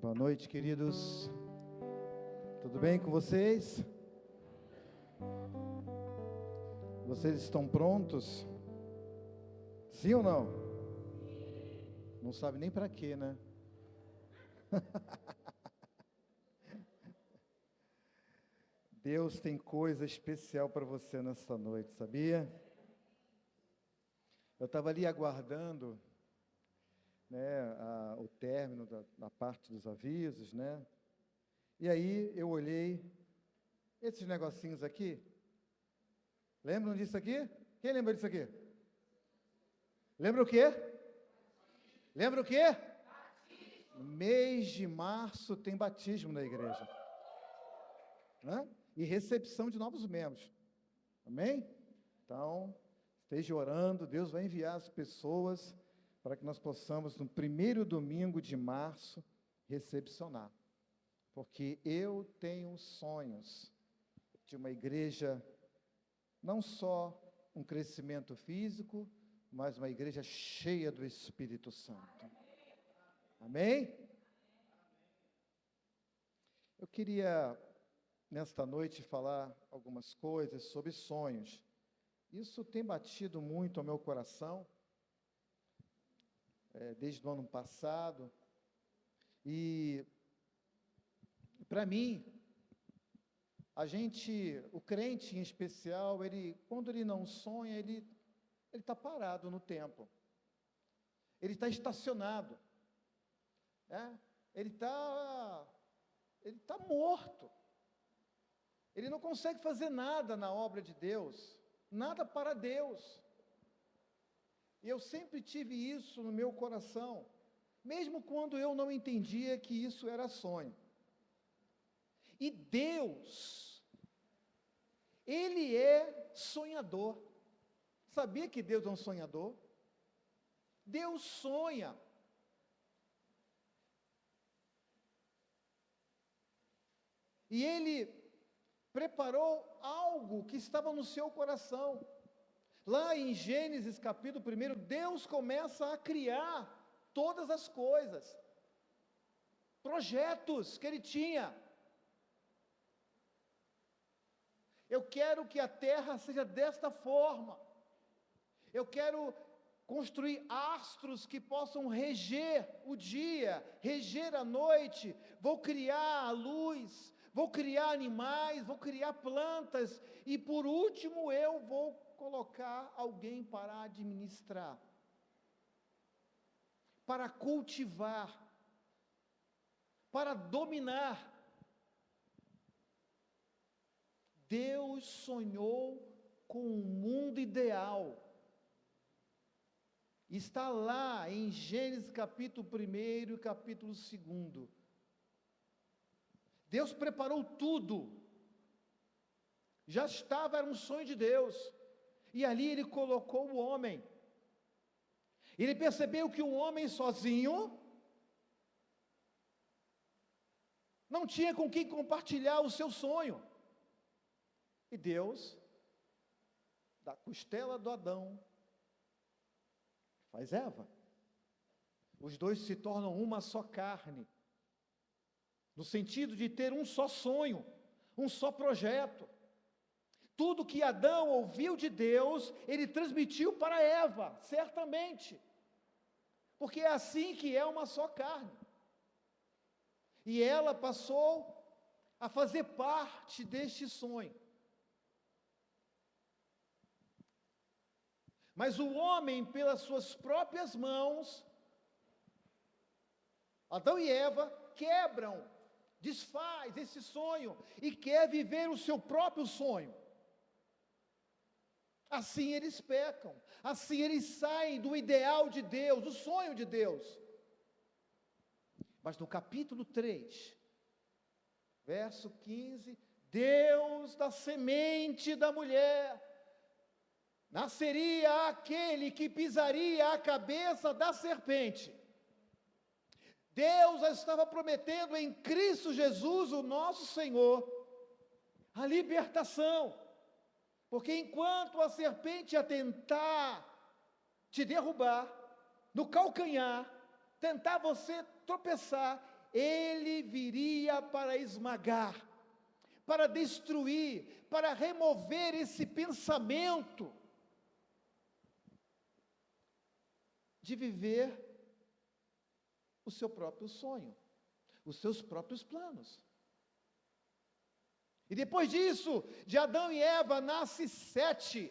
Boa noite, queridos. Tudo bem com vocês? Vocês estão prontos? Sim ou não? Não sabe nem para quê, né? Deus tem coisa especial para você nessa noite, sabia? Eu estava ali aguardando, né, o término da parte dos avisos, né? E aí eu olhei, esses negocinhos aqui, lembram disso aqui? Quem lembra disso aqui? Lembra o quê? Lembra o quê? No mês de março tem batismo na igreja, né? E recepção de novos membros, amém? Então, esteja orando, Deus vai enviar as pessoas para que nós possamos, no primeiro domingo de março, recepcionar. Porque eu tenho sonhos de uma igreja, não só um crescimento físico, mas uma igreja cheia do Espírito Santo. Amém? Eu queria, nesta noite, falar algumas coisas sobre sonhos. Isso tem batido muito ao meu coração, desde o ano passado, e para mim, o crente em especial, quando ele não sonha, ele está parado no tempo, ele está estacionado, né? Ele está morto, ele não consegue fazer nada na obra de Deus, nada para Deus. E eu sempre tive isso no meu coração, mesmo quando eu não entendia que isso era sonho. E Deus, Ele é sonhador. Sabia que Deus é um sonhador? Deus sonha. E Ele preparou algo que estava no seu coração. Lá em Gênesis capítulo 1, Deus começa a criar todas as coisas, projetos que Ele tinha. Eu quero que a terra seja desta forma, eu quero construir astros que possam reger o dia, reger a noite, vou criar a luz, vou criar animais, vou criar plantas, e por último eu vou colocar alguém para administrar, para cultivar, para dominar. Deus sonhou com um mundo ideal. Está lá em Gênesis capítulo 1 e capítulo 2. Deus preparou tudo. Já estava, era um sonho de Deus. E ali Ele colocou o homem. Ele percebeu que o homem sozinho não tinha com quem compartilhar o seu sonho. E Deus, da costela do Adão, faz Eva. Os dois se tornam uma só carne, no sentido de ter um só sonho, um só projeto. Tudo que Adão ouviu de Deus, ele transmitiu para Eva, certamente, porque é assim que é uma só carne. E ela passou a fazer parte deste sonho. Mas o homem, pelas suas próprias mãos, Adão e Eva quebram, desfaz esse sonho e quer viver o seu próprio sonho. Assim eles pecam, assim eles saem do ideal de Deus, do sonho de Deus. Mas no capítulo 3, verso 15, Deus da semente da mulher, nasceria aquele que pisaria a cabeça da serpente. Deus já estava prometendo em Cristo Jesus, o nosso Senhor, a libertação. Porque enquanto a serpente ia tentar te derrubar, no calcanhar, tentar você tropeçar, ele viria para esmagar, para destruir, para remover esse pensamento de viver o seu próprio sonho, os seus próprios planos. E depois disso, de Adão e Eva, nasce Sete.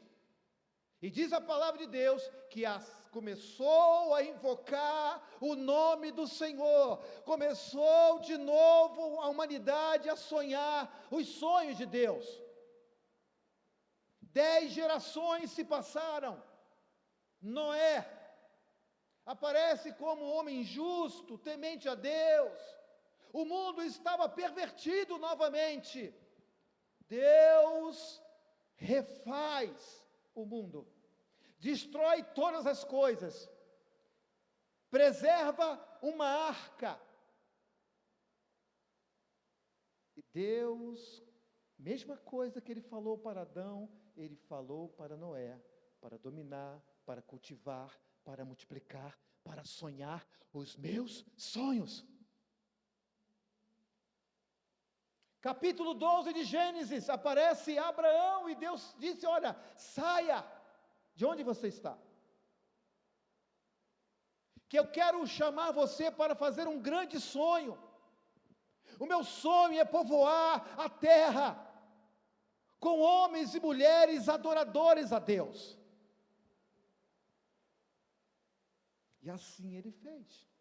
E diz a palavra de Deus que começou a invocar o nome do Senhor. Começou de novo a humanidade a sonhar os sonhos de Deus. 10 gerações se passaram. Noé aparece como um homem justo, temente a Deus. O mundo estava pervertido novamente. Deus refaz o mundo, destrói todas as coisas, preserva uma arca. E Deus, mesma coisa que Ele falou para Adão, Ele falou para Noé, para dominar, para cultivar, para multiplicar, para sonhar os meus sonhos. Capítulo 12 de Gênesis, aparece Abraão e Deus disse: olha, saia de onde você está, que eu quero chamar você para fazer um grande sonho. O meu sonho é povoar a terra com homens e mulheres adoradores a Deus. E assim ele fez.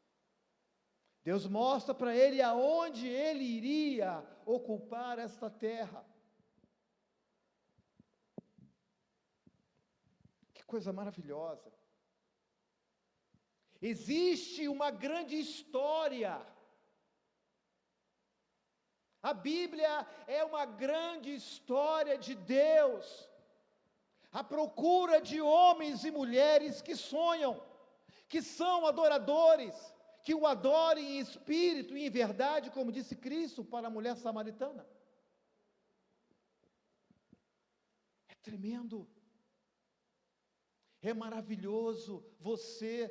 Deus mostra para ele aonde ele iria ocupar esta terra. Que coisa maravilhosa. Existe uma grande história. A Bíblia é uma grande história de Deus, à procura de homens e mulheres que sonham, que são adoradores, que o adorem em espírito e em verdade, como disse Cristo para a mulher samaritana. É tremendo, é maravilhoso você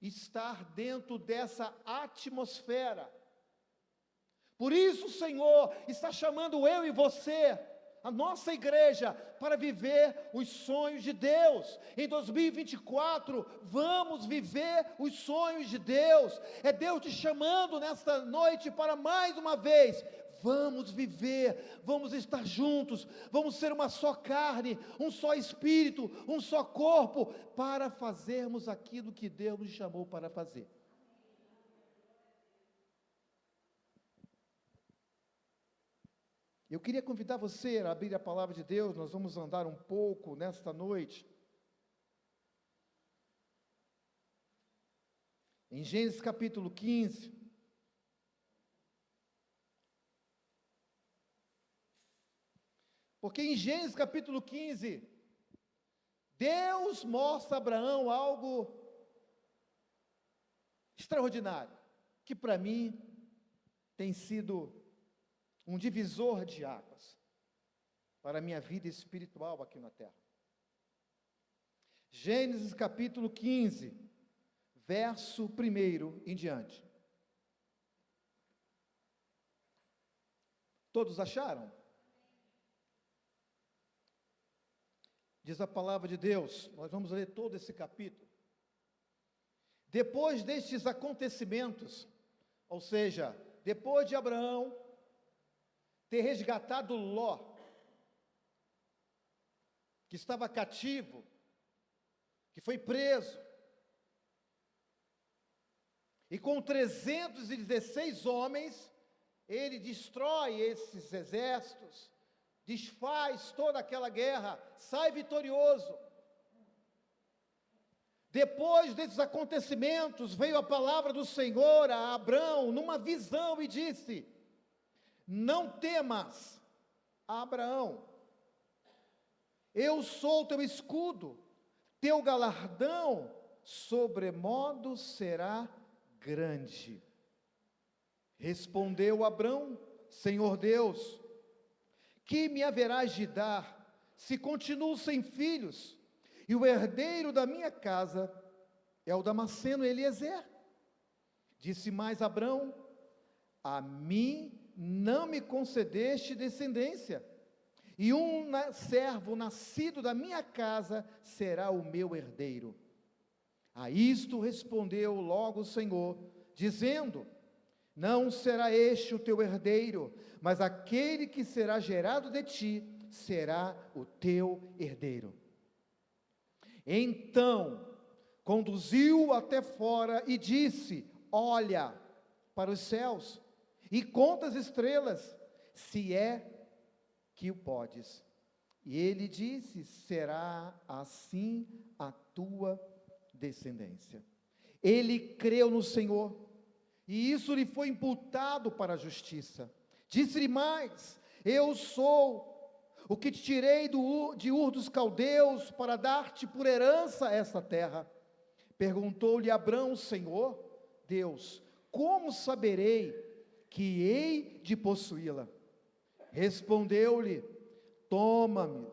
estar dentro dessa atmosfera. Por isso o Senhor está chamando eu e você, a nossa igreja, para viver os sonhos de Deus. Em 2024, vamos viver os sonhos de Deus. É Deus te chamando nesta noite para mais uma vez. Vamos viver, vamos estar juntos, vamos ser uma só carne, um só espírito, um só corpo, para fazermos aquilo que Deus nos chamou para fazer. Eu queria convidar você a abrir a palavra de Deus. Nós vamos andar um pouco nesta noite em Gênesis capítulo 15. Porque em Gênesis capítulo 15, Deus mostra a Abraão algo extraordinário, que para mim tem sido um divisor de águas para a minha vida espiritual aqui na terra. Gênesis capítulo 15, verso 1 em diante. Todos acharam? Diz a palavra de Deus, nós vamos ler todo esse capítulo. Depois destes acontecimentos, ou seja, depois de Abraão ter resgatado Ló, que estava cativo, que foi preso, e com 316 homens, ele destrói esses exércitos, desfaz toda aquela guerra, sai vitorioso. Depois desses acontecimentos, veio a palavra do Senhor a Abraão, numa visão, e disse: não temas, Abraão, eu sou teu escudo, teu galardão sobremodo será grande. Respondeu Abraão: Senhor Deus, que me haverás de dar, se continuo sem filhos, e o herdeiro da minha casa é o Damasceno Eliezer? Disse mais Abraão: a mim não me concedeste descendência, e um servo nascido da minha casa será o meu herdeiro. A isto respondeu logo o Senhor, dizendo: não será este o teu herdeiro, mas aquele que será gerado de ti será o teu herdeiro. Então conduziu-o até fora e disse: olha para os céus e conta as estrelas, se é que o podes. E ele disse: será assim a tua descendência. Ele creu no Senhor, e isso lhe foi imputado para a justiça. Disse-lhe mais: eu sou o que te tirei de Ur dos Caldeus, para dar-te por herança esta terra. Perguntou-lhe Abrão: Senhor Deus, como saberei que hei de possuí-la? Respondeu-lhe: toma-me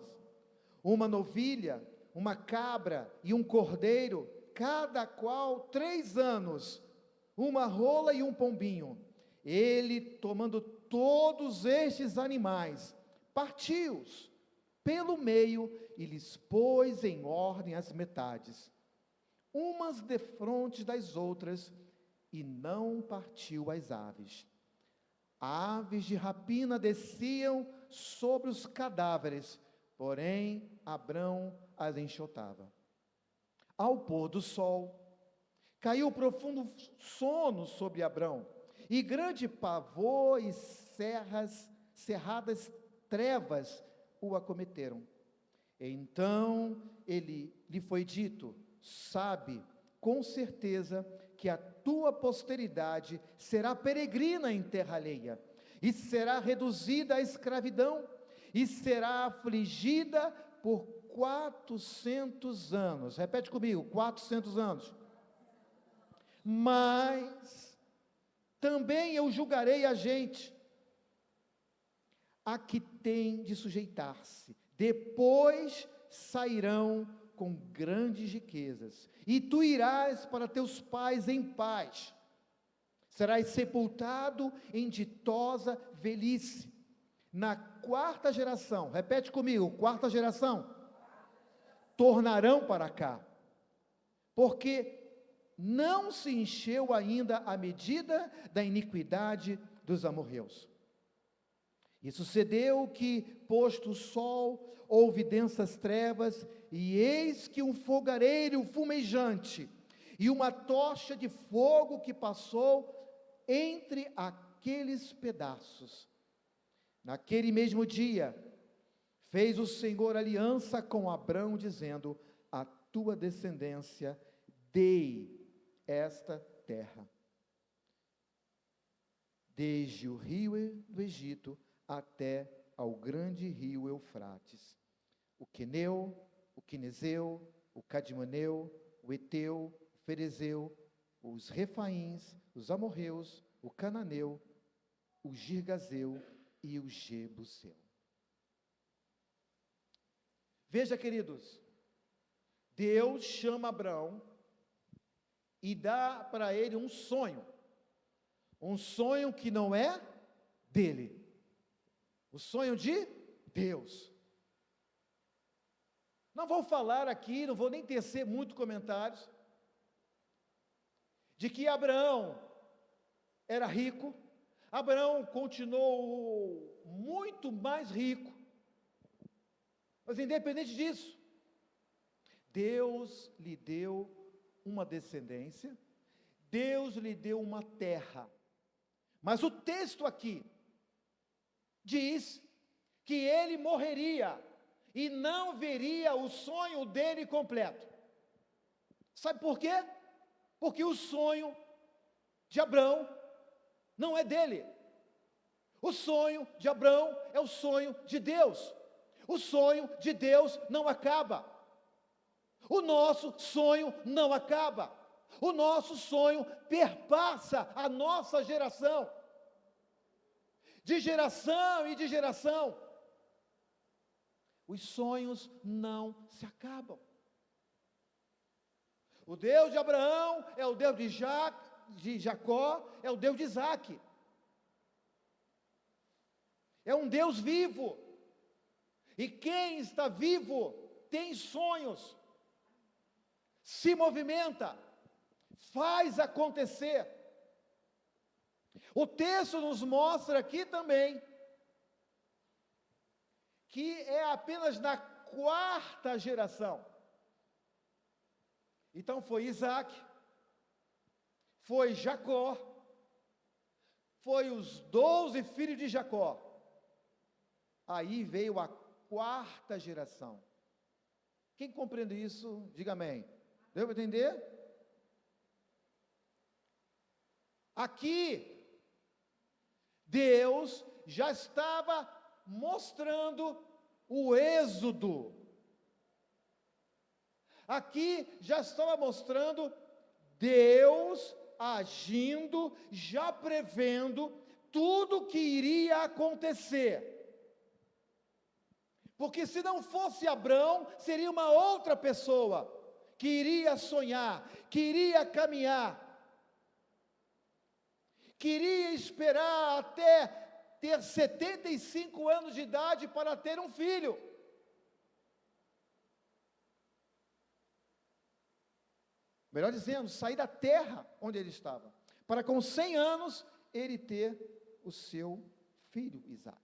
uma novilha, uma cabra e um cordeiro, cada qual 3 anos, uma rola e um pombinho. Ele, tomando todos estes animais, partiu-os pelo meio e lhes pôs em ordem as metades, umas defronte das outras, e não partiu as aves. Aves de rapina desciam sobre os cadáveres, porém Abrão as enxotava. Ao pôr do sol, caiu profundo sono sobre Abrão, e grande pavor e cerradas trevas o acometeram. Então lhe foi dito: sabe com certeza que a tua posteridade será peregrina em terra alheia, e será reduzida à escravidão, e será afligida por 400 anos. Repete comigo: 400 anos. Mas também eu julgarei a gente a que tem de sujeitar-se, depois sairão com grandes riquezas, e tu irás para teus pais em paz, serás sepultado em ditosa velhice. Na 4ª geração, repete comigo: 4ª geração, tornarão para cá, porque não se encheu ainda a medida da iniquidade dos amorreus. E sucedeu que, posto o sol, houve densas trevas, e eis que um fogareiro fumejante e uma tocha de fogo que passou entre aqueles pedaços. Naquele mesmo dia, fez o Senhor aliança com Abrão, dizendo: a tua descendência dei esta terra, desde o rio do Egito até ao grande rio Eufrates, o Queneu, o Quinezeu, o Cadmaneu, o Eteu, o Ferezeu, os Refaíns, os Amorreus, o Cananeu, o Girgazeu e o Jebuseu. Veja, queridos, Deus chama Abrão e dá para ele um sonho que não é dele, o sonho de Deus. Não vou falar aqui, não vou nem tecer muito comentários, de que Abraão era rico. Abraão continuou muito mais rico, mas independente disso, Deus lhe deu uma descendência, Deus lhe deu uma terra. Mas o texto aqui diz que ele morreria e não veria o sonho dele completo. Sabe por quê? Porque o sonho de Abrão não é dele. O sonho de Abrão é o sonho de Deus. O sonho de Deus não acaba. O nosso sonho não acaba. O nosso sonho perpassa a nossa geração. De geração e de geração. Os sonhos não se acabam. O Deus de Abraão é o Deus de Jacó, é o Deus de Isaac. É um Deus vivo. E quem está vivo tem sonhos, se movimenta, faz acontecer. O texto nos mostra aqui também que é apenas na quarta geração. Então foi Isaac, foi Jacó, foi os 12 filhos de Jacó. Aí veio a quarta geração. Quem compreende isso, diga amém. Deu para entender? Aqui, Deus já estava mostrando o êxodo. Aqui já estava mostrando Deus agindo, já prevendo tudo que iria acontecer. Porque se não fosse Abrão, seria uma outra pessoa que iria sonhar, que iria caminhar, que iria esperar até ter 75 anos de idade para ter um filho. Melhor dizendo, sair da terra onde ele estava, para com 100 anos ele ter o seu filho Isaac.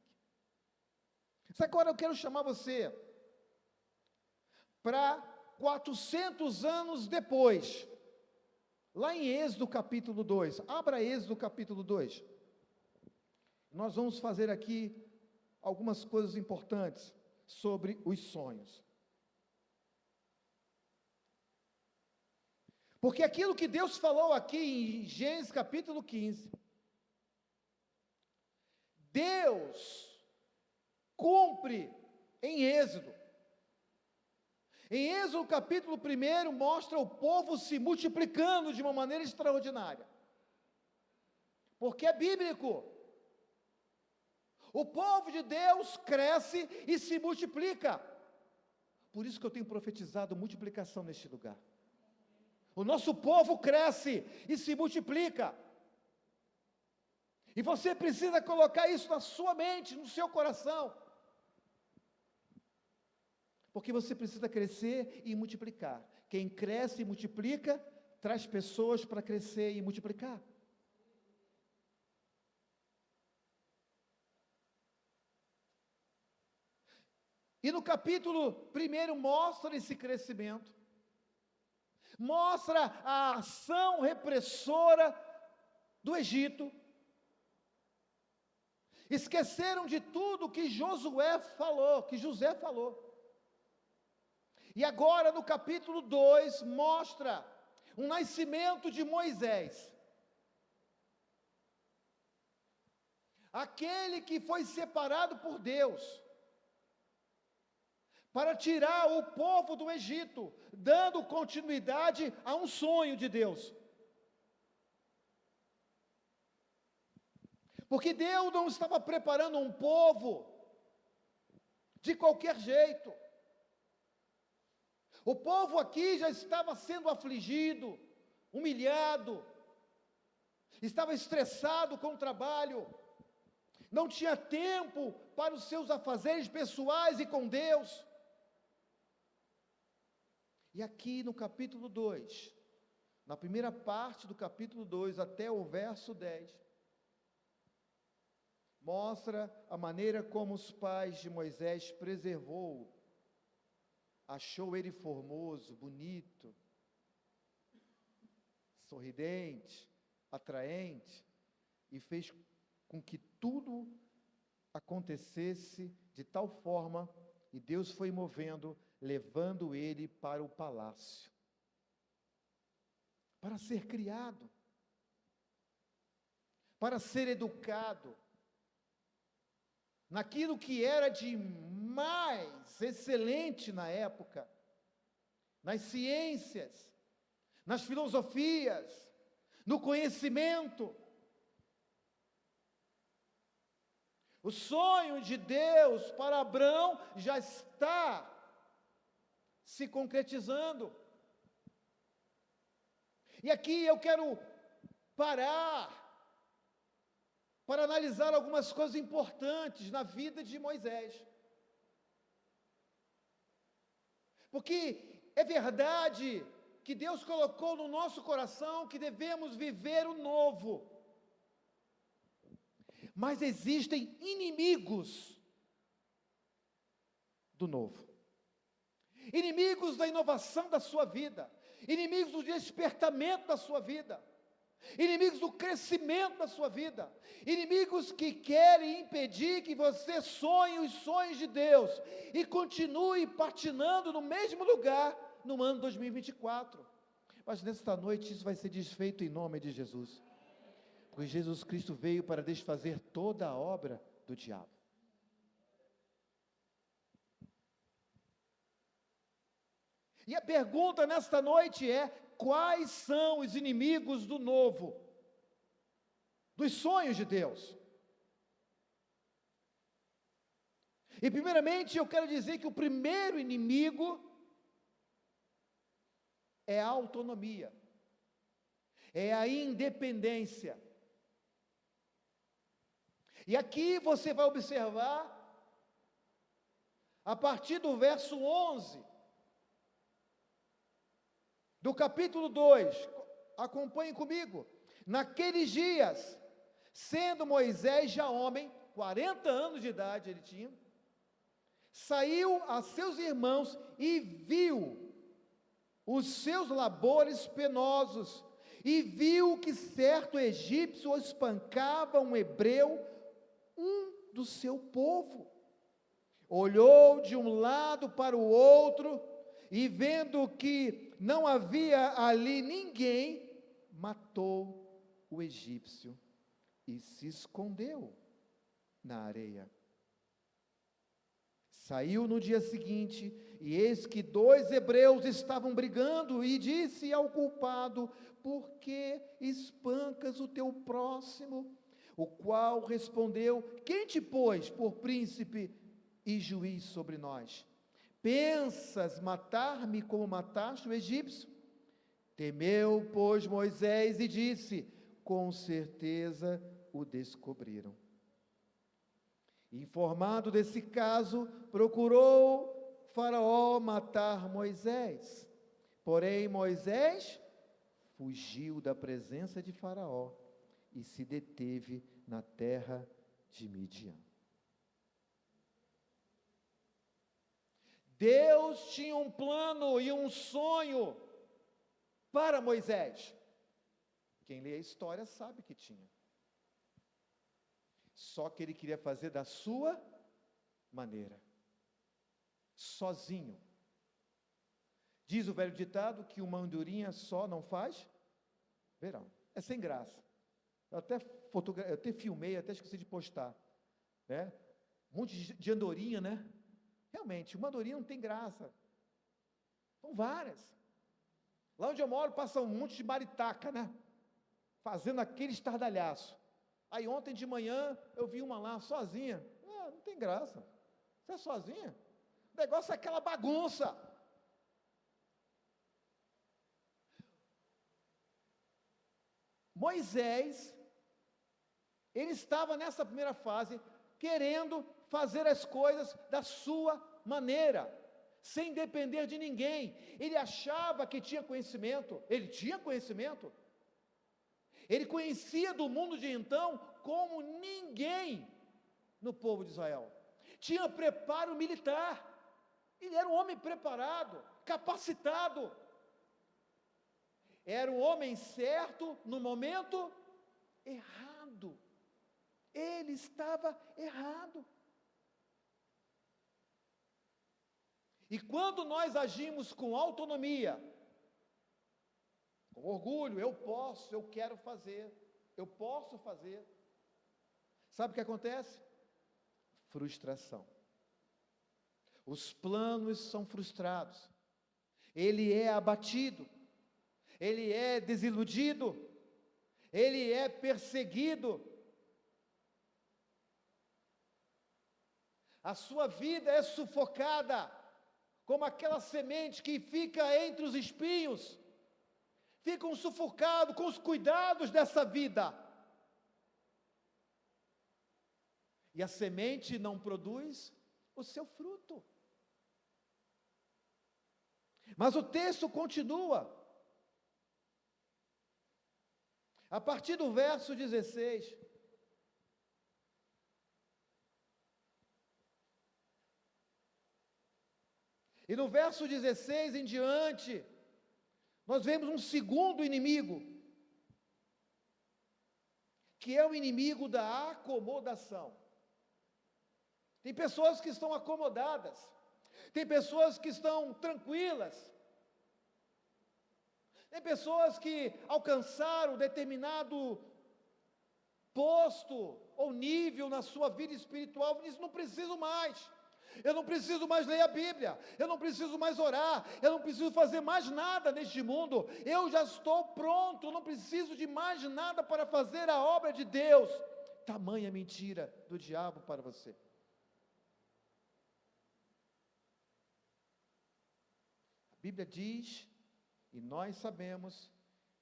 Mas agora eu quero chamar você para 400 anos depois, lá em Êxodo capítulo 2, abra Êxodo capítulo 2, nós vamos fazer aqui algumas coisas importantes sobre os sonhos. Porque aquilo que Deus falou aqui em Gênesis capítulo 15, Deus cumpre em Êxodo. Em Êxodo capítulo 1 mostra o povo se multiplicando de uma maneira extraordinária. Porque é bíblico. O povo de Deus cresce e se multiplica. Por isso que eu tenho profetizado multiplicação neste lugar. O nosso povo cresce e se multiplica. E você precisa colocar isso na sua mente, no seu coração. Porque você precisa crescer e multiplicar. Quem cresce e multiplica, traz pessoas para crescer e multiplicar. E no capítulo 1 mostra esse crescimento. Mostra a ação repressora do Egito. Esqueceram de tudo que José falou. E agora no capítulo 2 mostra o nascimento de Moisés. Aquele que foi separado por Deus para tirar o povo do Egito, dando continuidade a um sonho de Deus. Porque Deus não estava preparando um povo de qualquer jeito. O povo aqui já estava sendo afligido, humilhado, estava estressado com o trabalho, não tinha tempo para os seus afazeres pessoais e com Deus. E aqui no capítulo 2, na primeira parte do capítulo 2 até o verso 10, mostra a maneira como os pais de Moisés preservou, achou ele formoso, bonito, sorridente, atraente, e fez com que tudo acontecesse de tal forma, e Deus foi movendo, levando ele para o palácio, para ser criado, para ser educado, naquilo que era de mais excelente na época, nas ciências, nas filosofias, no conhecimento. O sonho de Deus para Abrão já está se concretizando. E aqui eu quero parar para analisar algumas coisas importantes na vida de Moisés. Porque é verdade que Deus colocou no nosso coração que devemos viver o novo. Mas existem inimigos do novo. Inimigos da inovação da sua vida. Inimigos do despertamento da sua vida. Inimigos do crescimento da sua vida. Inimigos que querem impedir que você sonhe os sonhos de Deus e continue patinando no mesmo lugar no ano 2024. Mas nesta noite isso vai ser desfeito em nome de Jesus. Porque Jesus Cristo veio para desfazer toda a obra do diabo. E a pergunta nesta noite é: quais são os inimigos do novo? Dos sonhos de Deus? E primeiramente eu quero dizer que o primeiro inimigo é a autonomia, é a independência. E aqui você vai observar, a partir do verso 11, do capítulo 2, acompanhem comigo. Naqueles dias, sendo Moisés já homem, 40 anos de idade ele tinha, saiu a seus irmãos e viu os seus labores penosos, e viu que certo egípcio espancava um hebreu, um do seu povo. Olhou de um lado para o outro, e vendo que não havia ali ninguém, matou o egípcio e se escondeu na areia. Saiu no dia seguinte, e eis que 2 hebreus estavam brigando, e disse ao culpado: por que espancas o teu próximo? O qual respondeu: quem te pôs por príncipe e juiz sobre nós? Pensas matar-me como mataste o egípcio? Temeu, pois, Moisés e disse: com certeza o descobriram. Informado desse caso, procurou Faraó matar Moisés. Porém, Moisés fugiu da presença de Faraó e se deteve na terra de Midian. Deus tinha um plano e um sonho para Moisés. Quem lê a história sabe que tinha. Só que ele queria fazer da sua maneira, sozinho. Diz o velho ditado que uma andorinha só não faz verão. É sem graça. Eu até filmei, até esqueci de postar, né? Um monte de andorinha, né? Realmente, uma andorinha não tem graça. São várias. Lá onde eu moro passa um monte de maritaca, né? Fazendo aquele estardalhaço. Aí ontem de manhã eu vi uma lá sozinha. Não tem graça. Você é sozinha? O negócio é aquela bagunça. Moisés, ele estava nessa primeira fase, querendo fazer as coisas da sua maneira, sem depender de ninguém. Ele achava que tinha conhecimento, ele tinha conhecimento. Ele conhecia do mundo de então como ninguém no povo de Israel. Tinha preparo militar. Ele era um homem preparado, capacitado. Era um homem certo no momento errado. Ele estava errado. E quando nós agimos com autonomia, com orgulho, eu posso, eu quero fazer, eu posso fazer. Sabe o que acontece? Frustração. Os planos são frustrados. Ele é abatido. Ele é desiludido. Ele é perseguido. A sua vida é sufocada, como aquela semente que fica entre os espinhos. Ficam sufocados com os cuidados dessa vida. e a semente não produz o seu fruto. Mas o texto continua. A partir do verso 16. E no verso 16 em diante, nós vemos um segundo inimigo, que é o inimigo da acomodação. Tem pessoas que estão acomodadas, tem pessoas que estão tranquilas, tem pessoas que alcançaram determinado posto ou nível na sua vida espiritual, e dizem: não preciso mais. Eu não preciso mais ler a Bíblia, eu não preciso mais orar, eu não preciso fazer mais nada neste mundo, eu já estou pronto, eu não preciso de mais nada para fazer a obra de Deus. Tamanha mentira do diabo para você. A Bíblia diz, e nós sabemos,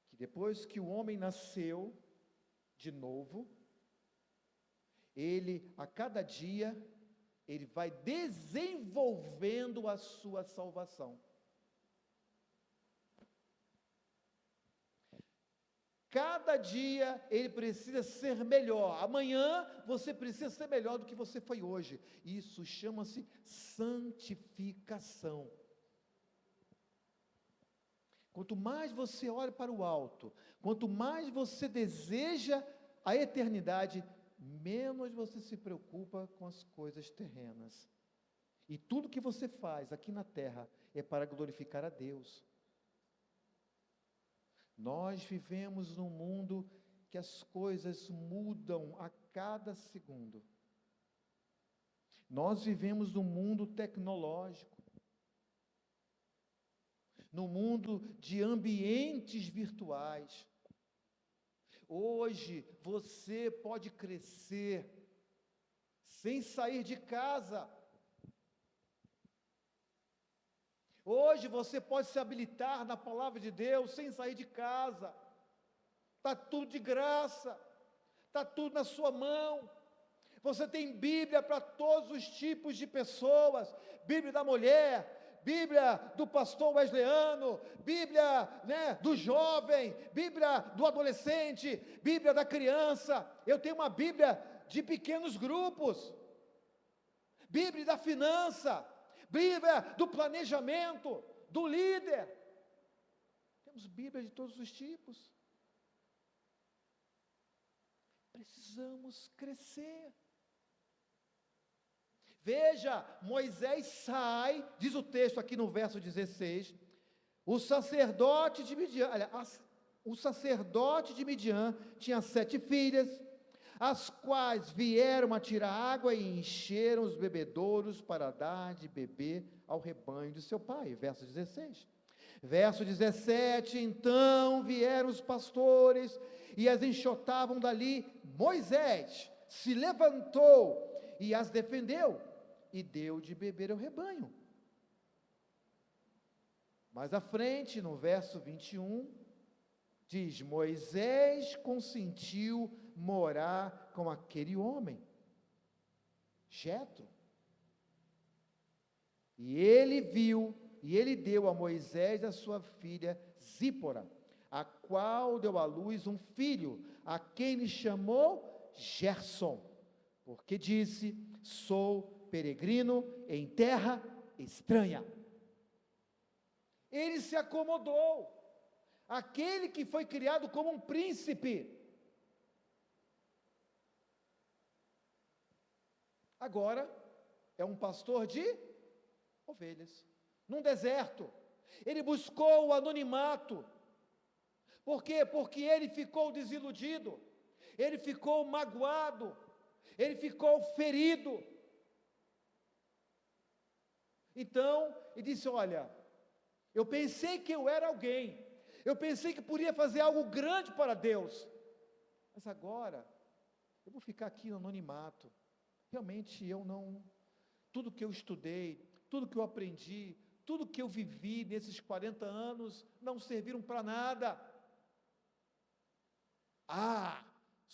que depois que o homem nasceu de novo, ele a cada dia, ele vai desenvolvendo a sua salvação. Cada dia ele precisa ser melhor. Amanhã você precisa ser melhor do que você foi hoje. Isso chama-se santificação. Quanto mais você olha para o alto, quanto mais você deseja a eternidade, menos você se preocupa com as coisas terrenas. E tudo que você faz aqui na terra é para glorificar a Deus. Nós vivemos num mundo que as coisas mudam a cada segundo. Nós vivemos num mundo tecnológico, num mundo de ambientes virtuais. Hoje você pode crescer sem sair de casa. Hoje você pode se habilitar na palavra de Deus sem sair de casa. Está tudo de graça, está tudo na sua mão. Você tem Bíblia para todos os tipos de pessoas, Bíblia da mulher, Bíblia do pastor wesleyano, Bíblia, do jovem, Bíblia do adolescente, Bíblia da criança. Eu tenho uma Bíblia de pequenos grupos, Bíblia da finança, Bíblia do planejamento, do líder. Temos Bíblia de todos os tipos. Precisamos crescer. Veja, Moisés sai, diz o texto aqui no verso 16, o sacerdote de Midian tinha 7 filhas, as quais vieram a tirar água e encheram os bebedouros para dar de beber ao rebanho de seu pai. Verso 16. Verso 17, então vieram os pastores e as enxotavam dali. Moisés se levantou e as defendeu e deu de beber ao rebanho. Mais à frente, no verso 21, diz: Moisés consentiu morar com aquele homem, Jetro. E ele deu a Moisés a sua filha Zípora, a qual deu à luz um filho, a quem lhe chamou Gerson, porque disse: sou peregrino em terra estranha. Ele se acomodou. Aquele que foi criado como um príncipe, agora é um pastor de ovelhas, num deserto. Ele buscou o anonimato. Por quê? Porque ele ficou desiludido, ele ficou magoado, ele ficou ferido. Então, ele disse: olha, eu pensei que eu era alguém, eu pensei que podia fazer algo grande para Deus, mas agora, eu vou ficar aqui no anonimato. Realmente tudo que eu estudei, tudo que eu aprendi, tudo que eu vivi nesses 40 anos, não serviram para nada.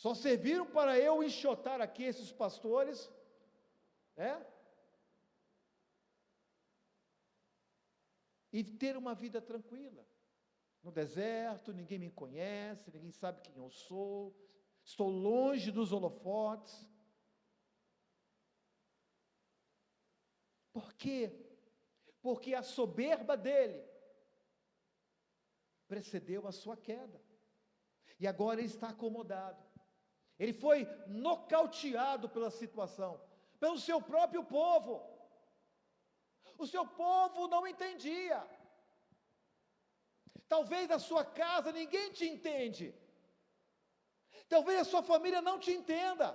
Só serviram para eu enxotar aqui esses pastores, né? E ter uma vida tranquila. No deserto, ninguém me conhece, ninguém sabe quem eu sou, estou longe dos holofotes. Por quê? Porque a soberba dele precedeu a sua queda. E agora ele está acomodado. Ele foi nocauteado pela situação, pelo seu próprio povo. O seu povo não entendia. Talvez na sua casa ninguém te entende. Talvez a sua família não te entenda.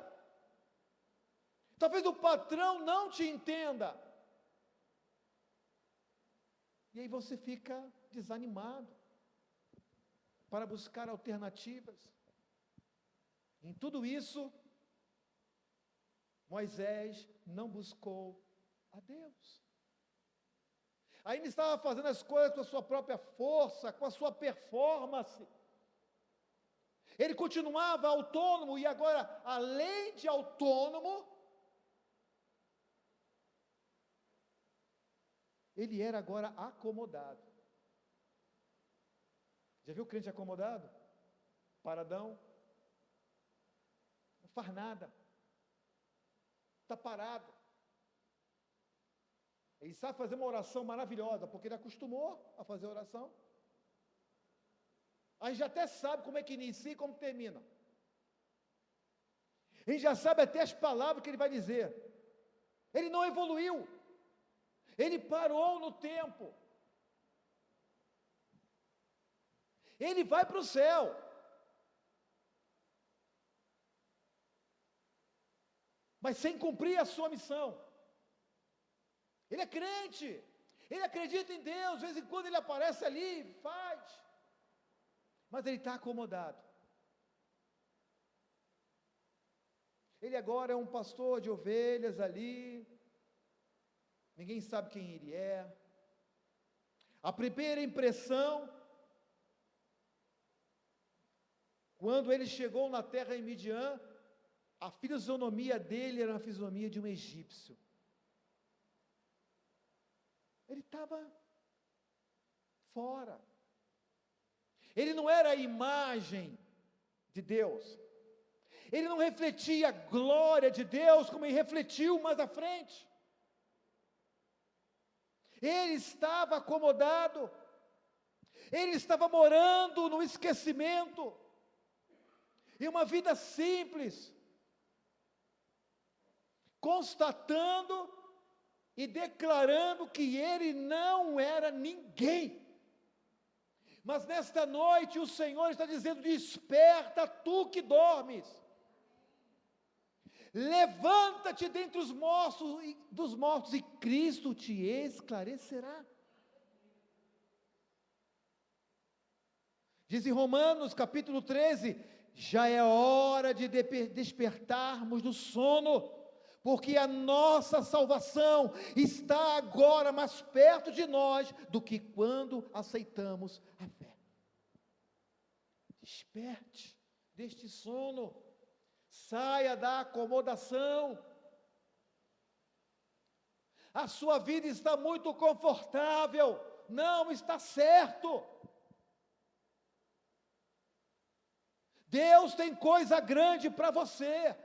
Talvez o patrão não te entenda. E aí você fica desanimado para buscar alternativas. Em tudo isso, Moisés não buscou a Deus. Ainda estava fazendo as coisas com a sua própria força, com a sua performance. Ele continuava autônomo e agora, além de autônomo, ele era agora acomodado. Já viu o crente acomodado? Paradão. Não faz nada. Está parado. Ele sabe fazer uma oração maravilhosa, porque ele acostumou a fazer oração. A gente já até sabe como é que inicia e como termina. A gente já sabe até as palavras que ele vai dizer. Ele não evoluiu. Ele parou no tempo. Ele vai para o céu. Mas sem cumprir a sua missão. Ele é crente, ele acredita em Deus, de vez em quando ele aparece ali, faz, mas ele está acomodado. Ele agora é um pastor de ovelhas ali, ninguém sabe quem ele é. A primeira impressão, quando ele chegou na terra em Midian, a fisionomia dele era a fisionomia de um egípcio. Ele estava fora. Ele não era a imagem de Deus. Ele não refletia a glória de Deus como ele refletiu mais à frente. Ele estava acomodado. Ele estava morando no esquecimento. E uma vida simples. Constatando e declarando que ele não era ninguém. Mas nesta noite o Senhor está dizendo: desperta tu que dormes. Levanta-te dentre os mortos e Cristo te esclarecerá. Diz em Romanos capítulo 13, já é hora de despertarmos do sono, porque a nossa salvação está agora mais perto de nós do que quando aceitamos a fé. Desperte deste sono, saia da acomodação. A sua vida está muito confortável, não está certo. Deus tem coisa grande para você.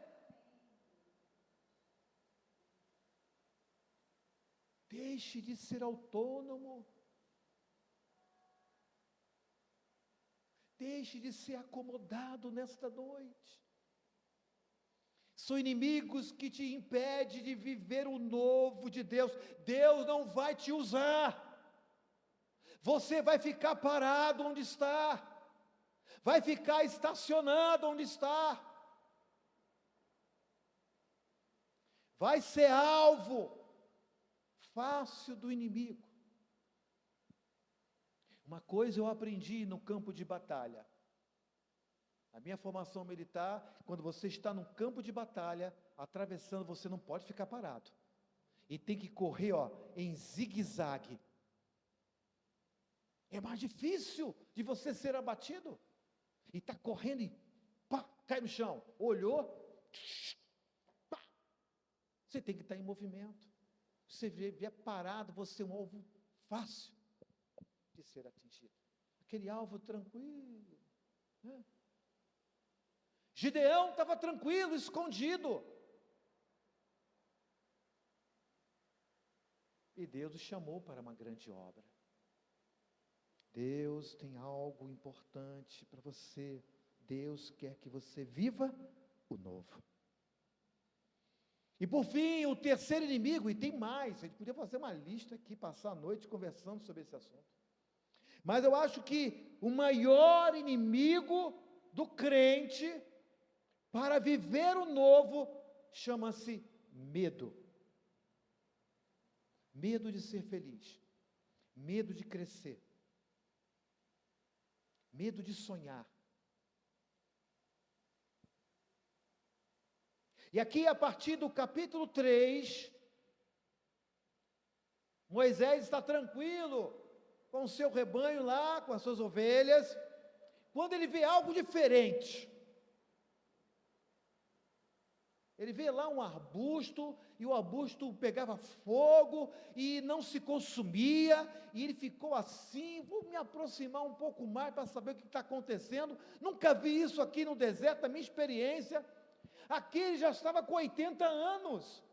Deixe de ser autônomo. Deixe de ser acomodado nesta noite. São inimigos que te impedem de viver o novo de Deus. Deus não vai te usar. Você vai ficar parado onde está. Vai ficar estacionado onde está. Vai ser alvo fácil do inimigo. Uma coisa eu aprendi no campo de batalha. A minha formação militar, quando você está no campo de batalha, atravessando, você não pode ficar parado. E tem que correr, em zigue-zague. É mais difícil de você ser abatido. E está correndo e pá, cai no chão. Olhou, pá. Você tem que estar em movimento. Você vier parado, você é um alvo fácil de ser atingido. Aquele alvo tranquilo, né? Gideão estava tranquilo, escondido. E Deus o chamou para uma grande obra. Deus tem algo importante para você. Deus quer que você viva o novo. E por fim, o terceiro inimigo, e tem mais, a gente podia fazer uma lista aqui, passar a noite conversando sobre esse assunto. Mas eu acho que o maior inimigo do crente para viver o novo chama-se medo. Medo de ser feliz, medo de crescer, medo de sonhar. E aqui, a partir do capítulo 3, Moisés está tranquilo com o seu rebanho lá, com as suas ovelhas, quando ele vê algo diferente. Ele vê lá um arbusto, e o arbusto pegava fogo, e não se consumia, e ele ficou assim, vou me aproximar um pouco mais, para saber o que está acontecendo, nunca vi isso aqui no deserto, da minha experiência. Aqui ele já estava com 80 anos,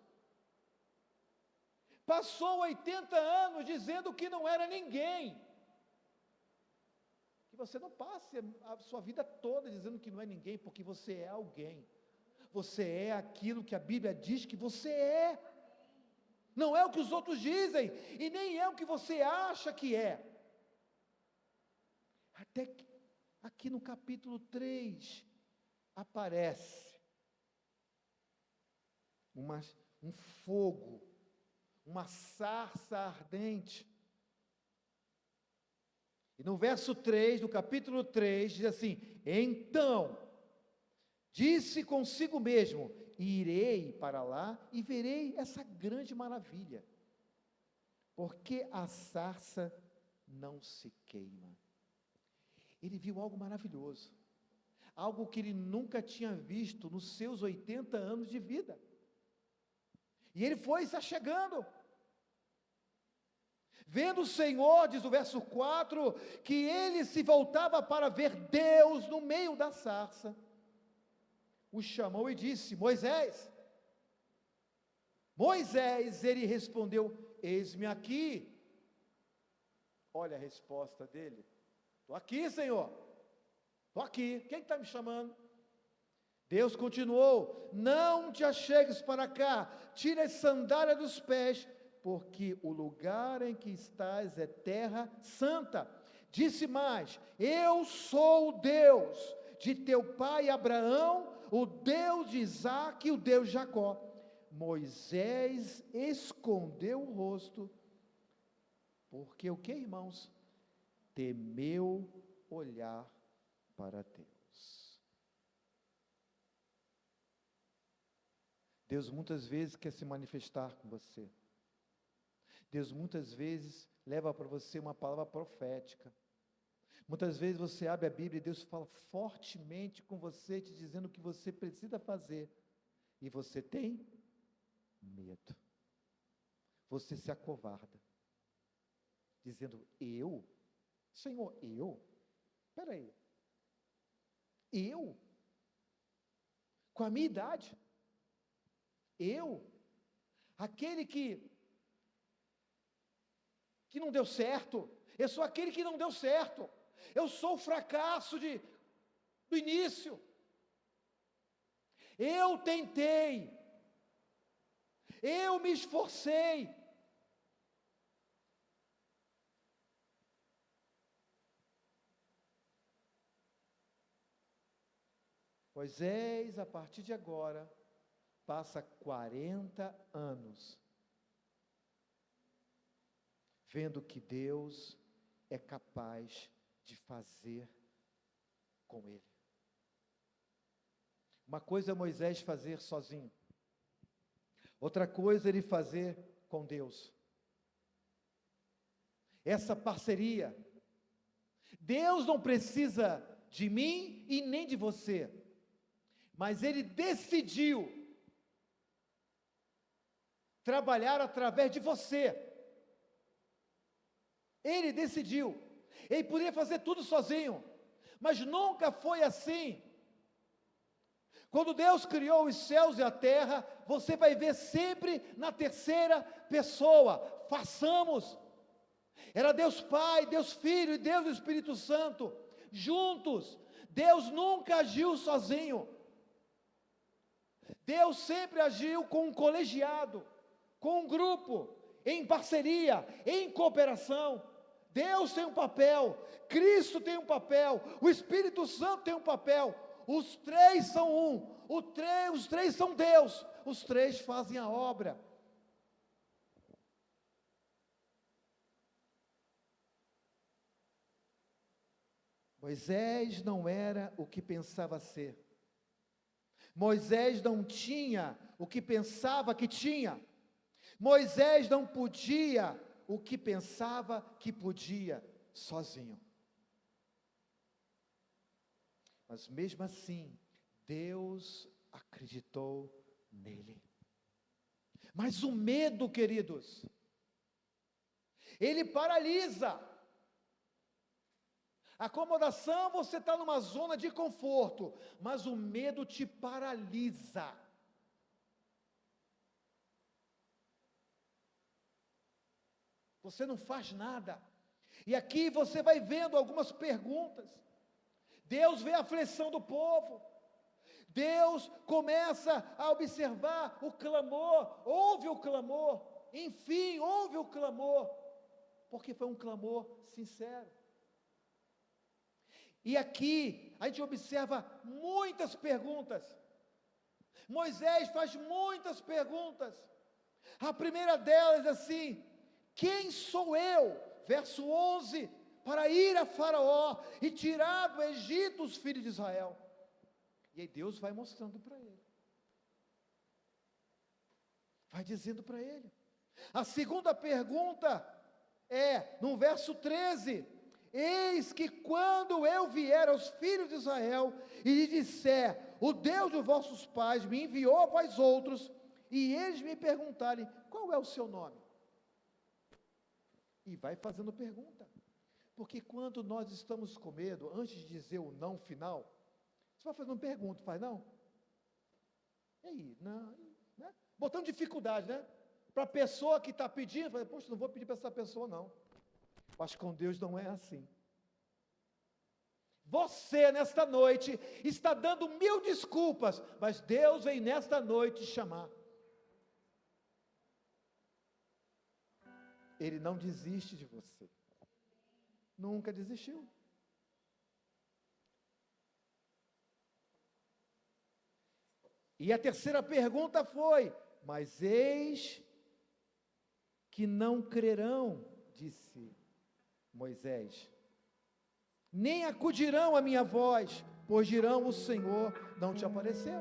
passou 80 anos dizendo que não era ninguém, que você não passe a sua vida toda dizendo que não é ninguém, porque você é alguém. Você é aquilo que a Bíblia diz que você é. Não é o que os outros dizem, e nem é o que você acha que é. Até que, aqui no capítulo 3, aparece um fogo, uma sarça ardente. E no verso 3, do capítulo 3, diz assim: então disse consigo mesmo: irei para lá e verei essa grande maravilha, porque a sarça não se queima. Ele viu algo maravilhoso, algo que ele nunca tinha visto nos seus 80 anos de vida, e ele foi se achegando, vendo o Senhor, diz o verso 4, que ele se voltava para ver Deus no meio da sarça, o chamou e disse: Moisés, Moisés. Ele respondeu: eis-me aqui. Olha a resposta dele: estou aqui, Senhor, estou aqui. Quem está me chamando? Deus continuou: não te achegues para cá, tira as sandálias dos pés, porque o lugar em que estás é terra santa. Disse mais: eu sou o Deus de teu pai Abraão, o Deus de Isaque e o Deus de Jacó. Moisés escondeu o rosto, porque o que, irmãos? Temeu olhar para Deus. Deus muitas vezes quer se manifestar com você. Deus muitas vezes leva para você uma palavra profética. Muitas vezes você abre a Bíblia e Deus fala fortemente com você, te dizendo o que você precisa fazer, e você tem medo. Você se acovarda, dizendo: eu? Senhor, eu? Espera aí, eu? Com a minha idade? Eu? Aquele que não deu certo? Eu sou aquele que não deu certo. Eu sou o fracasso do início. Eu tentei, eu me esforcei. Moisés, a partir de agora, passa 40 anos vendo que Deus é capaz de fazer com ele. Uma coisa é Moisés fazer sozinho, outra coisa é ele fazer com Deus. Essa parceria. Deus não precisa de mim e nem de você. mas ele decidiu trabalhar através de você. Ele decidiu. Ele poderia fazer tudo sozinho, mas nunca foi assim. Quando Deus criou os céus e a terra, você vai ver sempre na terceira pessoa. Façamos. Era Deus Pai, Deus Filho e Deus Espírito Santo, juntos. Deus nunca agiu sozinho. Deus sempre agiu com um colegiado, com um grupo, em parceria, em cooperação. Deus tem um papel, Cristo tem um papel, o Espírito Santo tem um papel. Os três são um, os três são Deus, os três fazem a obra. Moisés não era o que pensava ser. Moisés não tinha o que pensava que tinha. Moisés não podia o que pensava que podia sozinho. Mas mesmo assim, Deus acreditou nele. Mas o medo, queridos, ele paralisa. Acomodação, você está numa zona de conforto, mas o medo te paralisa. Você não faz nada. E aqui você vai vendo algumas perguntas. Deus vê a aflição do povo. Deus começa a observar o clamor, ouve o clamor, enfim, ouve o clamor, porque foi um clamor sincero. E aqui a gente observa muitas perguntas. Moisés faz muitas perguntas. A primeira delas é assim: quem sou eu? Verso 11, para ir a Faraó e tirar do Egito os filhos de Israel. E aí Deus vai mostrando para ele. Vai dizendo para ele. A segunda pergunta é, no verso 13, eis que quando eu vier aos filhos de Israel e lhes disser, o Deus de vossos pais me enviou a vós outros, e eles me perguntarem, qual é o seu nome? E vai fazendo pergunta. Porque quando nós estamos com medo, antes de dizer o não final, você vai fazendo pergunta, faz não? E aí? Não, né? Botando dificuldade, né? Para a pessoa que está pedindo, fala, poxa, não vou pedir para essa pessoa não. Mas com Deus não é assim. Você, nesta noite, está dando 1000 desculpas, mas Deus vem nesta noite chamar. Ele não desiste de você. Nunca desistiu. E a terceira pergunta foi, mas eis que não crerão, disse Moisés, nem acudirão à minha voz, pois dirão, o Senhor não te apareceu.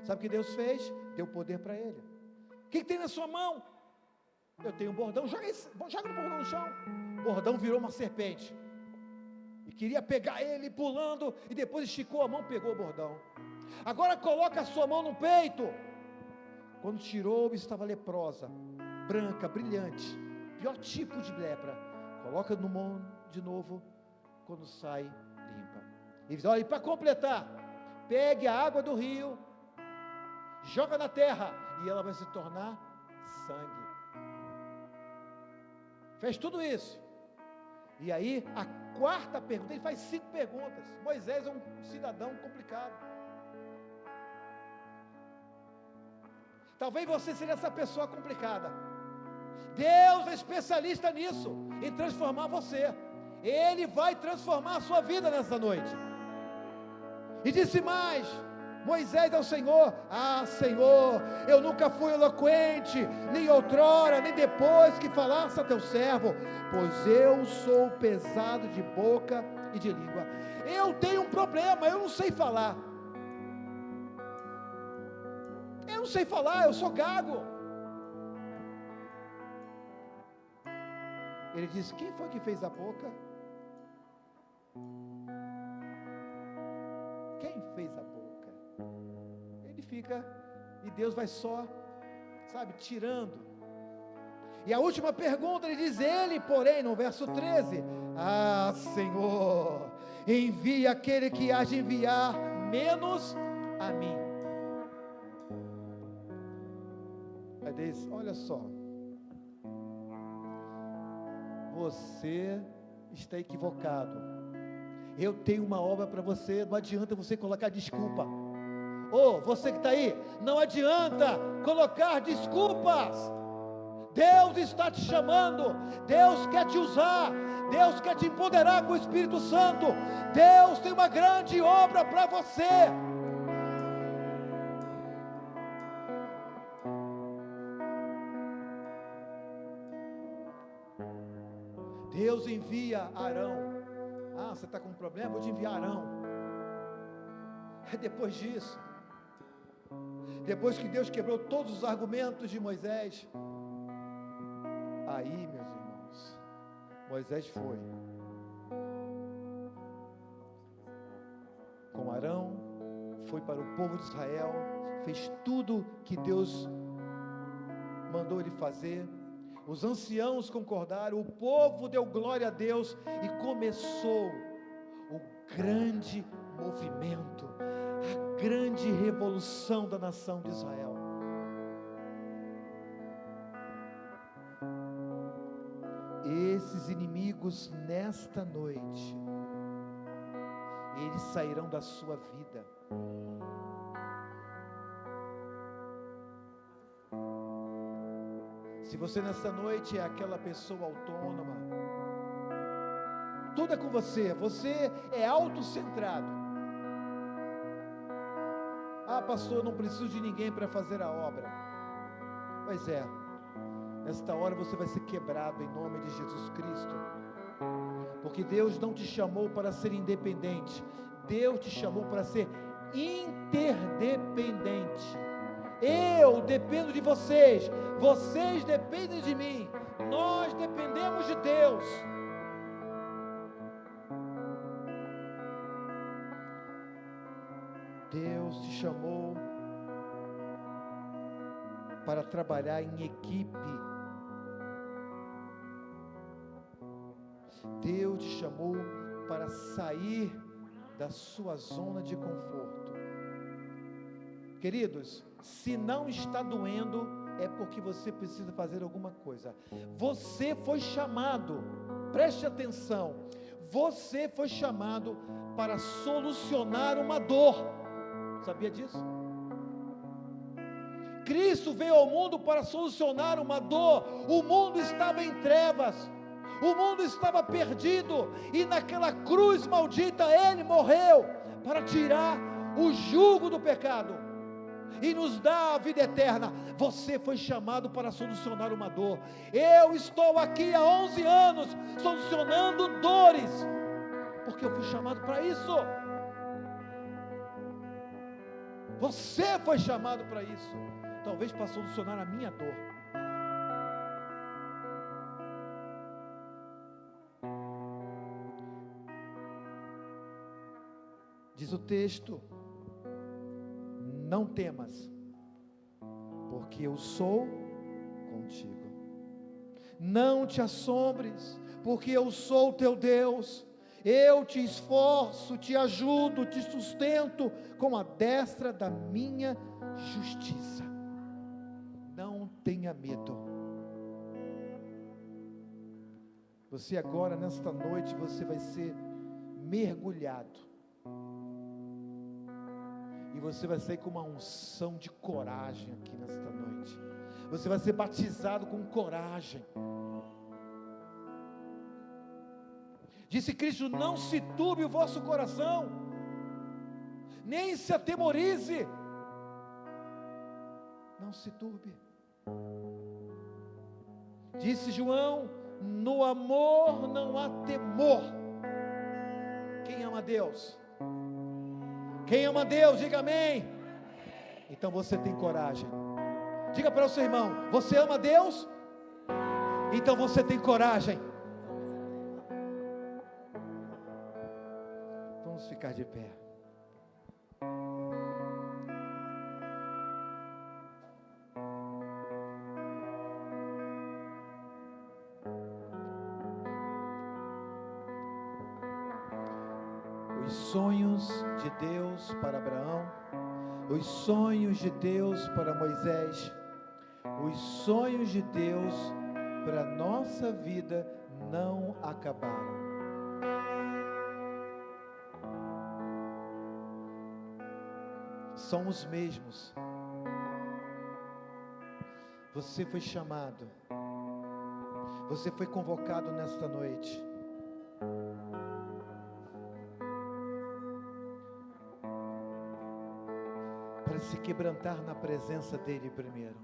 Sabe o que Deus fez? Deu poder para ele. O que tem na sua mão? Eu tenho um bordão, joga o bordão no chão. O bordão virou uma serpente. E queria pegar ele pulando, e depois esticou a mão, pegou o bordão. Agora coloca a sua mão no peito. Quando tirou, estava leprosa, branca, brilhante, pior tipo de lepra. Coloca no mão de novo, quando sai, limpa. E diz, olha, e para completar, pegue a água do rio, joga na terra, e ela vai se tornar sangue. Fez tudo isso. E aí, a quarta pergunta, ele faz 5 perguntas. Moisés é um cidadão complicado. Talvez você seja essa pessoa complicada. Deus é especialista nisso, em transformar você. Ele vai transformar a sua vida nessa noite. E disse mais, Moisés ao Senhor, Senhor, eu nunca fui eloquente, nem outrora, nem depois que falasse a teu servo, pois eu sou pesado de boca e de língua. Eu tenho um problema, eu não sei falar. Eu não sei falar, eu sou gago. Ele disse, quem foi que fez a boca? Quem fez a boca? fica, e Deus vai só, sabe, tirando. E a última pergunta, ele diz: ele, porém, no verso 13, ah, Senhor, envia aquele que há de enviar, menos a mim. Aí diz: olha só, você está equivocado, eu tenho uma obra para você, não adianta você colocar desculpa. Você que está aí, não adianta colocar desculpas. Deus está te chamando, Deus quer te usar, Deus quer te empoderar com o Espírito Santo, Deus tem uma grande obra para você. Deus envia Arão. Ah, você está com um problema? Vou te enviar Arão. É depois disso, depois que Deus quebrou todos os argumentos de Moisés, aí, meus irmãos, Moisés foi com Arão, foi para o povo de Israel, fez tudo que Deus mandou ele fazer. Os anciãos concordaram, o povo deu glória a Deus e começou o grande movimento, a grande revolução da nação de Israel. Esses inimigos nesta noite, eles sairão da sua vida. Se você nessa noite é aquela pessoa autônoma, tudo é com você, você é autocentrado. Ah, pastor, eu não preciso de ninguém para fazer a obra. Pois é, nesta hora você vai ser quebrado em nome de Jesus Cristo, porque Deus não te chamou para ser independente, Deus te chamou para ser interdependente. Eu dependo de vocês, vocês dependem de mim, nós dependemos de Deus. Deus te chamou para trabalhar em equipe. Deus te chamou para sair da sua zona de conforto. Queridos, se não está doendo, é porque você precisa fazer alguma coisa. Você foi chamado, preste atenção, você foi chamado para solucionar uma dor. Sabia disso? Cristo veio ao mundo para solucionar uma dor. O mundo estava em trevas, o mundo estava perdido, e naquela cruz maldita Ele morreu para tirar o jugo do pecado e nos dá a vida eterna. Você foi chamado para solucionar uma dor. Eu estou aqui há 11 anos solucionando dores, porque eu fui chamado para isso. Você foi chamado para isso, talvez para solucionar a minha dor. Diz o texto: não temas, porque eu sou contigo. Não te assombres, porque eu sou o teu Deus. Eu te esforço, te ajudo, te sustento com a destra da minha justiça. Não tenha medo. Você agora, nesta noite, você vai ser mergulhado. E você vai sair com uma unção de coragem aqui nesta noite. Você vai ser batizado com coragem. Disse Cristo: não se turbe o vosso coração, nem se atemorize. Não se turbe. Disse João: no amor não há temor. Quem ama a Deus? Quem ama a Deus, diga amém. Então você tem coragem. Diga para o seu irmão: você ama a Deus? Então você tem coragem. Vamos ficar de pé. Os sonhos de Deus para Abraão, os sonhos de Deus para Moisés, os sonhos de Deus para a nossa vida não acabaram. São os mesmos. Você foi chamado, você foi convocado nesta noite. Para se quebrantar na presença dele primeiro.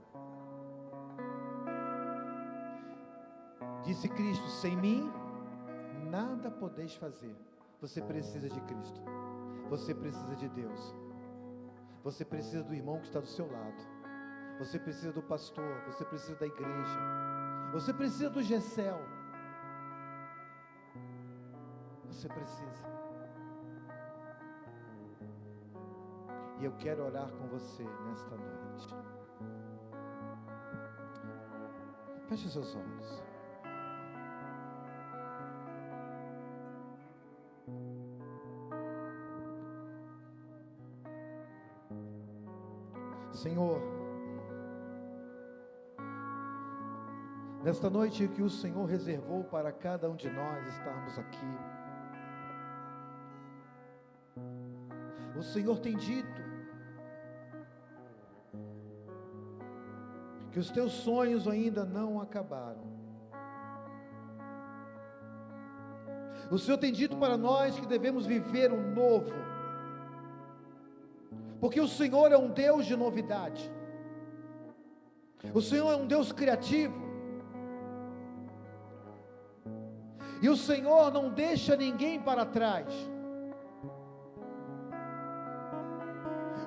Disse Cristo: sem mim nada podeis fazer. Você precisa de Cristo, você precisa de Deus, você precisa do irmão que está do seu lado, você precisa do pastor, você precisa da igreja, você precisa do Gessel, você precisa. E eu quero orar com você nesta noite. Feche os seus olhos. Senhor, nesta noite que o Senhor reservou para cada um de nós estarmos aqui, o Senhor tem dito que os teus sonhos ainda não acabaram. O Senhor tem dito para nós que devemos viver um novo, porque o Senhor é um Deus de novidade, o Senhor é um Deus criativo, e o Senhor não deixa ninguém para trás.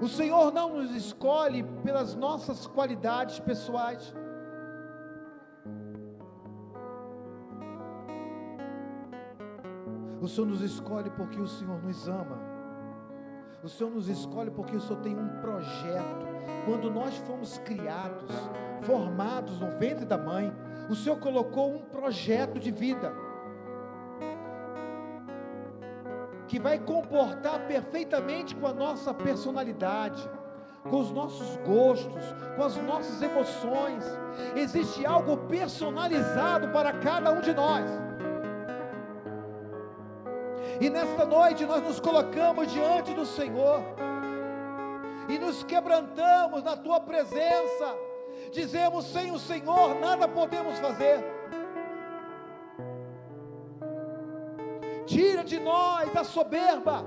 O Senhor não nos escolhe pelas nossas qualidades pessoais. O Senhor nos escolhe porque o Senhor nos ama. O Senhor nos escolhe porque o Senhor tem um projeto. Quando nós fomos criados, formados no ventre da mãe, o Senhor colocou um projeto de vida que vai comportar perfeitamente com a nossa personalidade, com os nossos gostos, com as nossas emoções. Existe algo personalizado para cada um de nós. E nesta noite nós nos colocamos diante do Senhor e nos quebrantamos na tua presença. Dizemos: sem o Senhor nada podemos fazer. Tira de nós a soberba,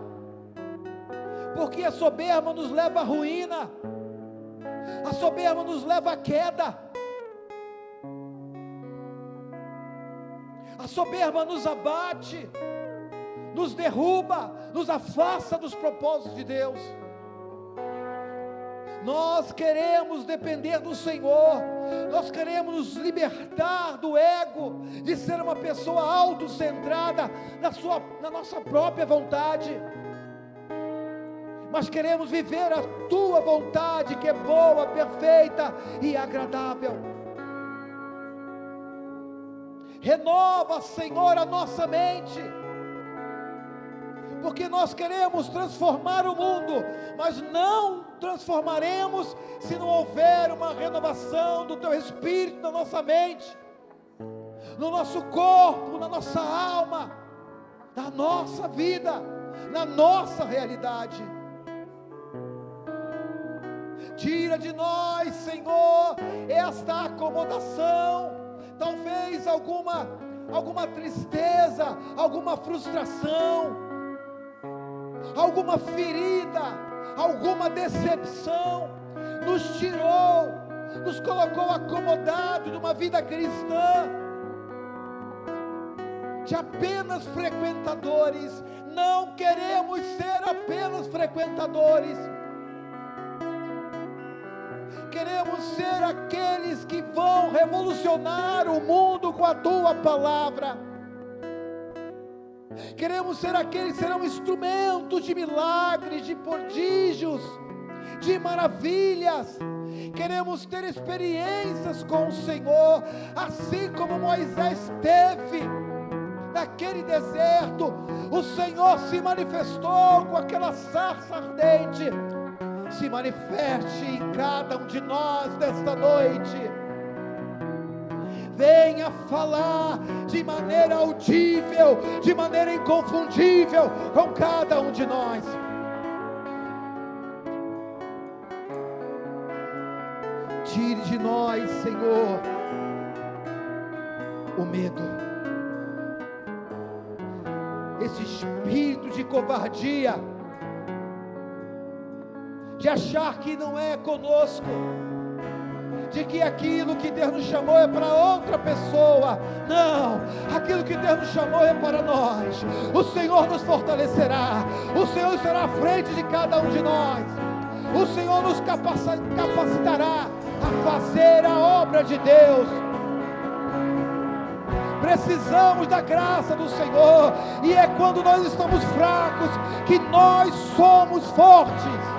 porque a soberba nos leva à ruína, a soberba nos leva à queda, a soberba nos abate, nos derruba, nos afasta dos propósitos de Deus. Nós queremos depender do Senhor, nós queremos nos libertar do ego, de ser uma pessoa autocentrada na nossa própria vontade, mas queremos viver a tua vontade, que é boa, perfeita e agradável. Renova, Senhor, a nossa mente, porque nós queremos transformar o mundo, mas não transformaremos se não houver uma renovação do teu Espírito na nossa mente, no nosso corpo, na nossa alma, na nossa vida, na nossa realidade. Tira de nós, Senhor, esta acomodação, talvez alguma tristeza, alguma frustração, alguma ferida, alguma decepção, nos tirou, nos colocou acomodado de uma vida cristã, de apenas frequentadores. Não queremos ser apenas frequentadores, queremos ser aqueles que vão revolucionar o mundo com a tua palavra. Queremos ser aqueles que serão instrumentos de milagres, de prodígios, de maravilhas. Queremos ter experiências com o Senhor, assim como Moisés teve, naquele deserto, o Senhor se manifestou com aquela sarça ardente. Se manifeste em cada um de nós nesta noite. Venha falar de maneira audível, de maneira inconfundível com cada um de nós. Tire de nós, Senhor, o medo, esse espírito de covardia, de achar que não é conosco, de que aquilo que Deus nos chamou é para outra pessoa. Não, aquilo que Deus nos chamou é para nós. O Senhor nos fortalecerá, o Senhor estará à frente de cada um de nós, o Senhor nos capacitará a fazer a obra de Deus. Precisamos da graça do Senhor, e é quando nós estamos fracos que nós somos fortes.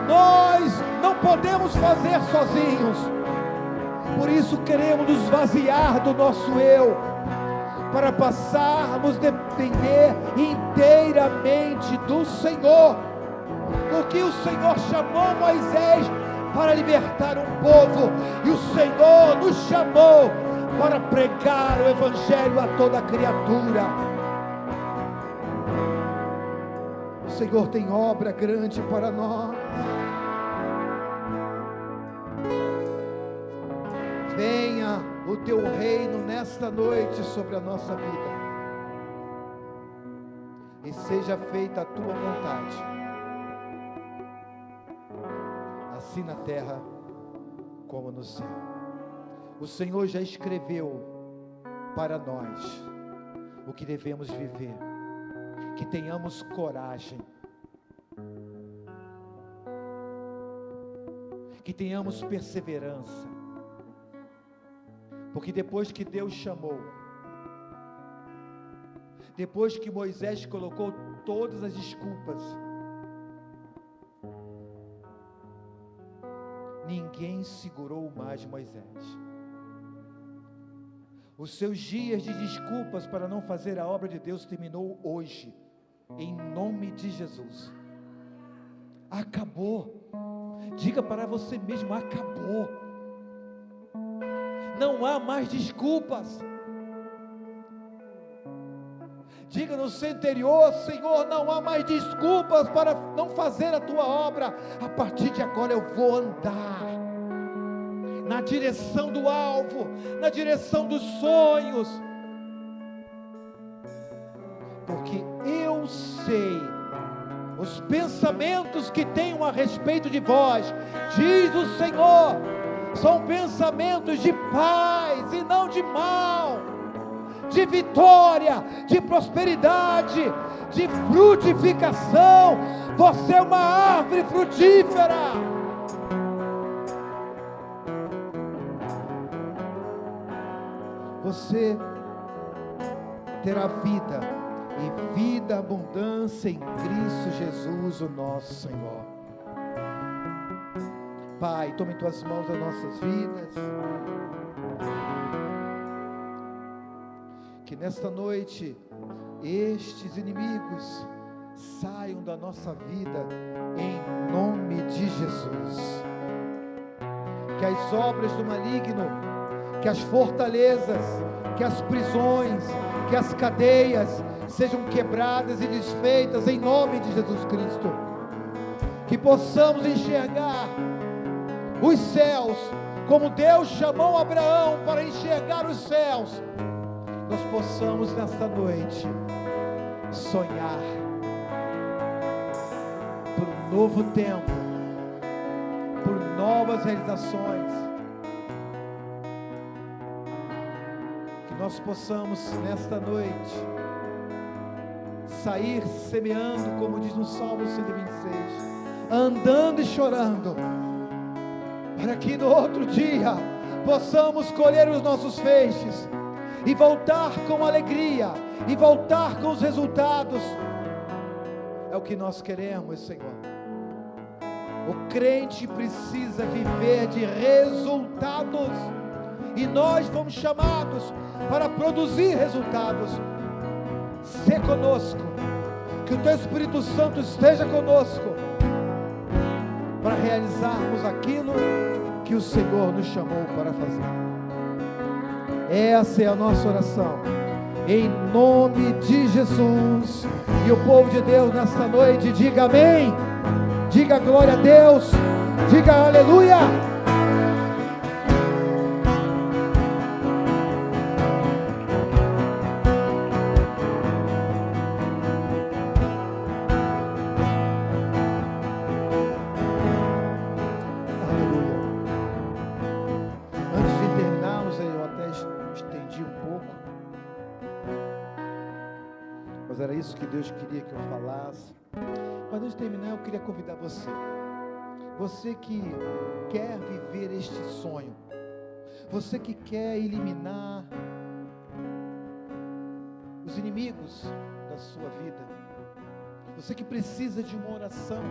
Nós não podemos fazer sozinhos, por isso queremos nos esvaziar do nosso eu, para passarmos a depender inteiramente do Senhor, porque o Senhor chamou Moisés para libertar um povo, e o Senhor nos chamou para pregar o Evangelho a toda criatura. O Senhor tem obra grande para nós. Venha o teu reino nesta noite sobre a nossa vida, e seja feita a tua vontade, assim na terra como no céu. O Senhor já escreveu para nós o que devemos viver, que tenhamos coragem, que tenhamos perseverança, porque depois que Deus chamou, depois que Moisés colocou todas as desculpas, ninguém segurou mais Moisés. Os seus dias de desculpas para não fazer a obra de Deus terminou hoje, em nome de Jesus. Acabou. Diga para você mesmo: acabou. Não há mais desculpas. Diga no seu interior: Senhor, não há mais desculpas para não fazer a tua obra. A partir de agora eu vou andar na direção do alvo, na direção dos sonhos, porque eu sei os pensamentos que tenho a respeito de vós, diz o Senhor, são pensamentos de paz e não de mal, de vitória, de prosperidade, de frutificação. Você é uma árvore frutífera. Você terá vida, e vida, abundância em Cristo Jesus, o nosso Senhor. Pai, tome em tuas mãos as nossas vidas, que nesta noite estes inimigos saiam da nossa vida, em nome de Jesus. Que as obras do maligno, que as fortalezas, que as prisões, que as cadeias sejam quebradas e desfeitas em nome de Jesus Cristo. Que possamos enxergar os céus, como Deus chamou Abraão para enxergar os céus. Nós possamos nesta noite sonhar por um novo tempo, por novas realizações. Nós possamos nesta noite sair semeando, como diz no Salmo 126, andando e chorando, para que no outro dia possamos colher os nossos feixes e voltar com alegria, e voltar com os resultados. É o que nós queremos, Senhor. O crente precisa viver de resultados e nós fomos chamados para produzir resultados. Sê conosco, que o Teu Espírito Santo esteja conosco, para realizarmos aquilo que o Senhor nos chamou para fazer. Essa é a nossa oração, em nome de Jesus. E o povo de Deus nesta noite diga amém, diga glória a Deus, diga aleluia. Era isso que Deus queria que eu falasse. Mas antes de terminar, eu queria convidar você que quer viver este sonho, você que quer eliminar os inimigos da sua vida, você que precisa de uma oração,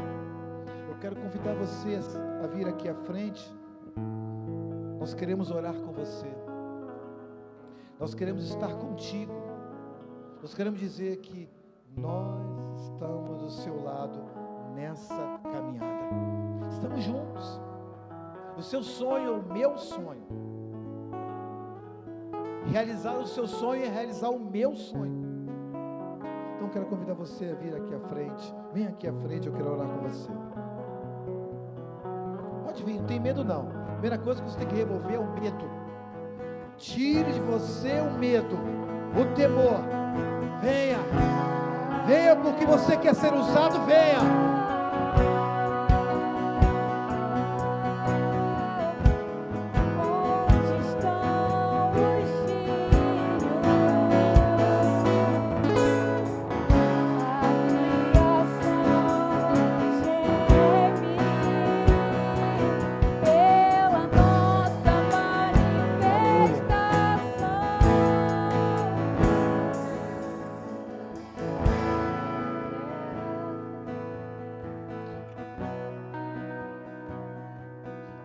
eu quero convidar você a vir aqui à frente. Nós queremos orar com você, nós queremos estar contigo. Nós queremos dizer que nós estamos do seu lado nessa caminhada. Estamos juntos. O seu sonho é o meu sonho. Realizar o seu sonho é realizar o meu sonho. Então eu quero convidar você a vir aqui à frente. Vem aqui à frente, eu quero orar com você. Pode vir, não tem medo não. A primeira coisa que você tem que remover é o medo. Tire de você o medo, o temor. Venha, venha porque você quer ser usado, venha.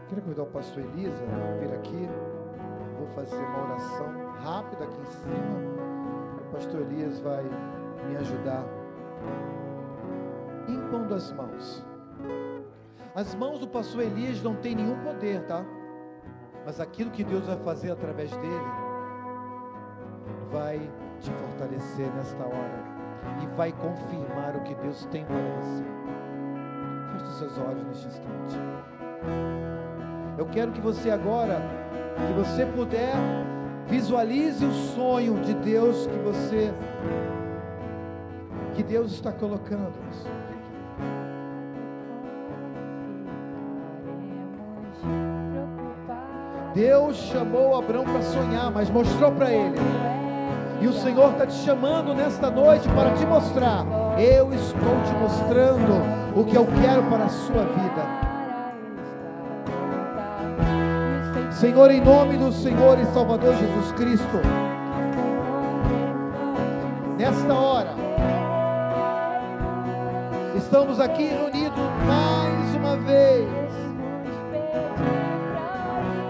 Quero convidar o pastor Elisa a vir aqui. Vou fazer uma oração rápida aqui em cima. O pastor Elias vai me ajudar impondo as mãos. As mãos do pastor Elias não tem nenhum poder, tá? Mas aquilo que Deus vai fazer através dele vai te fortalecer nesta hora e vai confirmar o que Deus tem para você. Feche os seus olhos neste instante. Eu quero que você agora, se você puder, visualize o sonho de Deus que Deus está colocando na sua vida. Deus chamou Abraão para sonhar, mas mostrou para ele. E o Senhor está te chamando nesta noite para te mostrar. Eu estou te mostrando o que eu quero para a sua vida. Senhor, em nome do Senhor e Salvador Jesus Cristo, nesta hora, estamos aqui reunidos mais uma vez,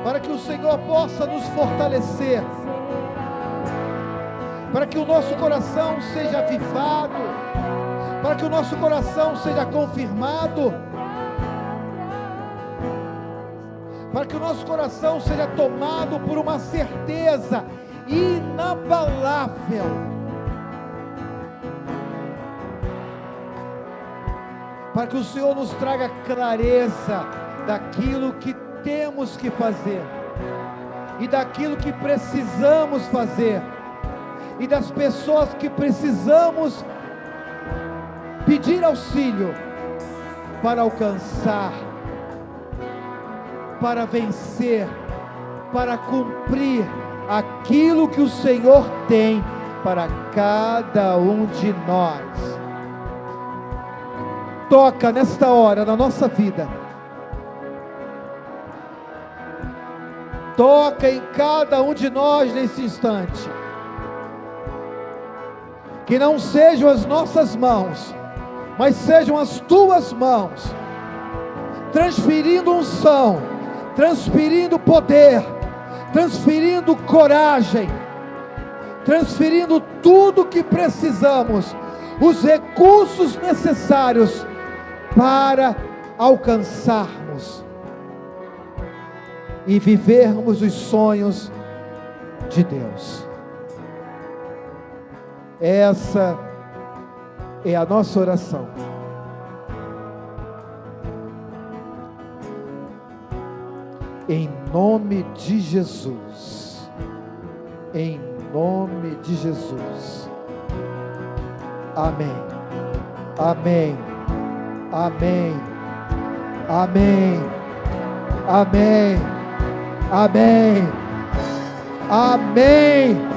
para que o Senhor possa nos fortalecer, para que o nosso coração seja avivado, para que o nosso coração seja confirmado, para que o nosso coração seja tomado por uma certeza inabalável, para que o Senhor nos traga clareza daquilo que temos que fazer, e daquilo que precisamos fazer, e das pessoas que precisamos pedir auxílio para alcançar, para vencer, para cumprir aquilo que o Senhor tem para cada um de nós. Toca nesta hora na nossa vida, toca em cada um de nós nesse instante, que não sejam as nossas mãos, mas sejam as tuas mãos, transferindo unção, transferindo poder, transferindo coragem, transferindo tudo que precisamos, os recursos necessários para alcançarmos e vivermos os sonhos de Deus. Essa é a nossa oração. Em nome de Jesus. Em nome de Jesus. Amém. Amém. Amém. Amém. Amém. Amém. Amém.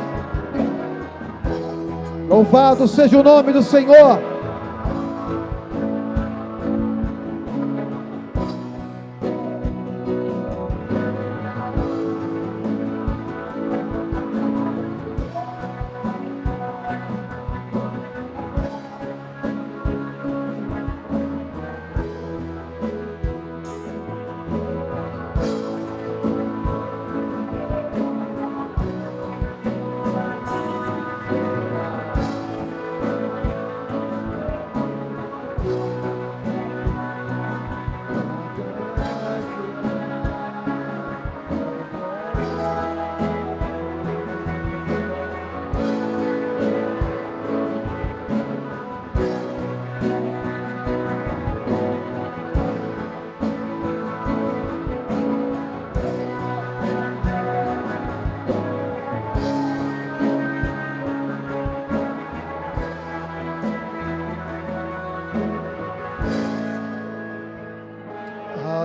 Louvado seja o nome do Senhor.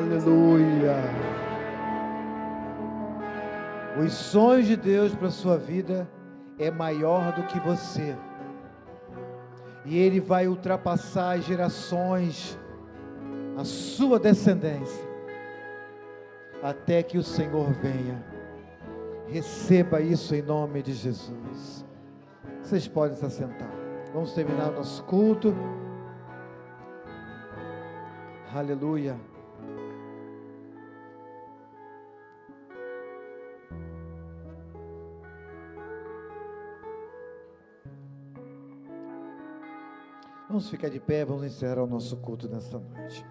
Aleluia. Os sonhos de Deus para a sua vida é maior do que você. E Ele vai ultrapassar as gerações, a sua descendência, até que o Senhor venha. Receba isso em nome de Jesus. Vocês podem se assentar. Vamos terminar o nosso culto. Aleluia. Vamos ficar de pé, vamos encerrar o nosso culto nesta noite.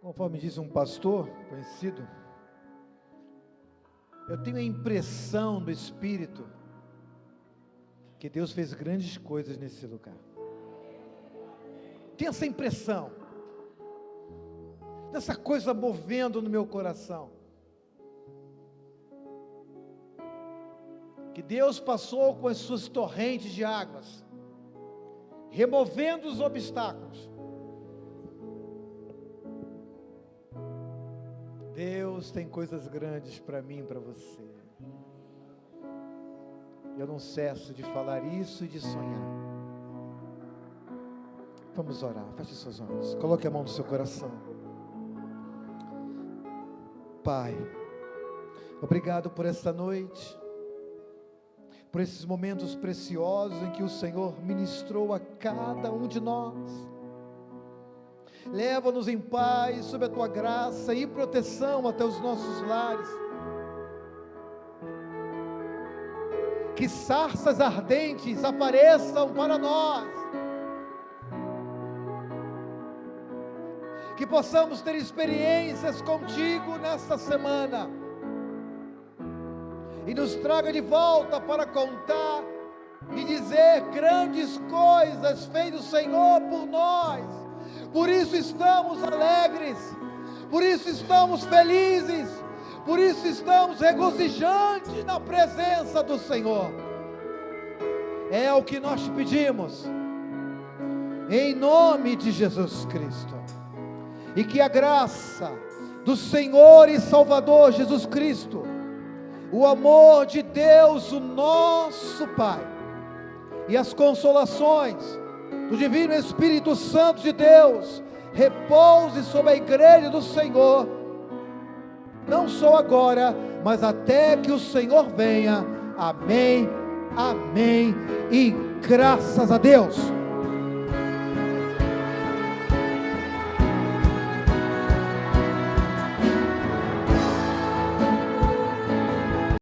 Conforme diz um pastor conhecido, eu tenho a impressão do Espírito que Deus fez grandes coisas nesse lugar. Tenho essa impressão, dessa coisa movendo no meu coração, que Deus passou com as suas torrentes de águas, removendo os obstáculos. Deus tem coisas grandes para mim e para você. Eu não cesso de falar isso e de sonhar. Vamos orar, feche seus olhos, coloque a mão no seu coração. Pai, obrigado por esta noite, por esses momentos preciosos em que o Senhor ministrou a cada um de nós. Leva-nos em paz, sob a Tua graça e proteção até os nossos lares. Que sarças ardentes apareçam para nós. Que possamos ter experiências contigo nesta semana. E nos traga de volta para contar e dizer grandes coisas fez o Senhor por nós. Por isso estamos alegres, por isso estamos felizes, por isso estamos regozijantes na presença do Senhor. É o que nós te pedimos, em nome de Jesus Cristo. E que a graça do Senhor e Salvador Jesus Cristo, o amor de Deus, o nosso Pai, e as consolações do Divino Espírito Santo de Deus, repouse sobre a igreja do Senhor, não só agora, mas até que o Senhor venha. Amém Amém e graças a Deus.